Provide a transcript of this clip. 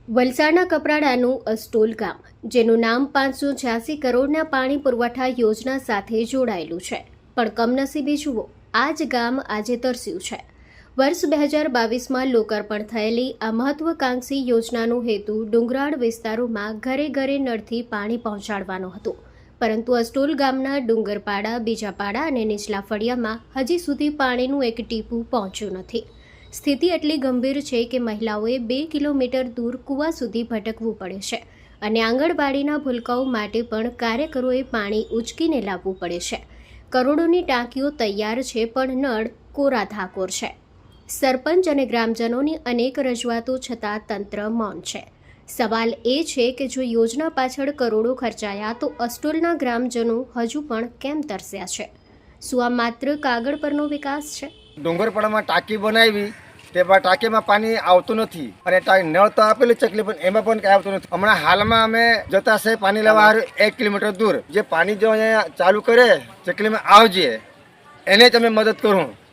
વલસાડના કપરાડાનું અસ્ટોલ ગામ, જેનું નામ 586 કરોડના પાણી પુરવઠા યોજના સાથે જોડાયેલું છે, પણ કમનસીબે જુઓ, આ જ ગામ આજે તરસ્યું છે. વર્ષ 2022માં લોકાર્પણ થયેલી આ મહત્વાકાંક્ષી યોજનાનો હેતુ ડુંગરાળ વિસ્તારોમાં ઘરે ઘરે નળથી પાણી પહોંચાડવાનો હતો, પરંતુ અસ્ટોલ ગામના ડુંગરપાડા, બીજાપાડા અને નીચલા ફળિયામાં હજી સુધી પાણીનું એક ટીપું પહોંચ્યું નથી. સ્થિતિ એટલી ગંભીર છે કે મહિલાઓએ 2 કિલોમીટર દૂર કૂવા સુધી ભટકવું પડે છે અને આંગણવાડીના ભૂલકાઓ માટે પણ કાર્યકરોએ પાણી ઉંચકીને લાવવું પડે છે. કરોડોની ટાંકીઓ તૈયાર છે, પણ નળ કોરા ધાકોર છે. સરપંચ અને ગ્રામજનોની અનેક રજૂઆતો છતાં તંત્ર મૌન છે. સવાલ એ છે કે જો યોજના પાછળ કરોડો ખર્ચાયા તો અસ્ટોલના ગ્રામજનો હજુ પણ કેમ તરસ્યા છે? શું આ માત્ર કાગળ પરનો વિકાસ છે? ડુંગરપાડામાં ટાંકી બનાવી, તેમાં ટાંકીમાં પાણી આવતું નથી અને નળ તો આપેલું ચકલી, પણ એમાં પણ કંઈ આવતું નથી. હમણાં હાલમાં અમે જતા છે પાણી લેવા 1 કિલોમીટર દૂર. જે પાણી જો અહીંયા ચાલુ કરે ચકલીમાં આવજે, એને જ અમે મદદ કરું.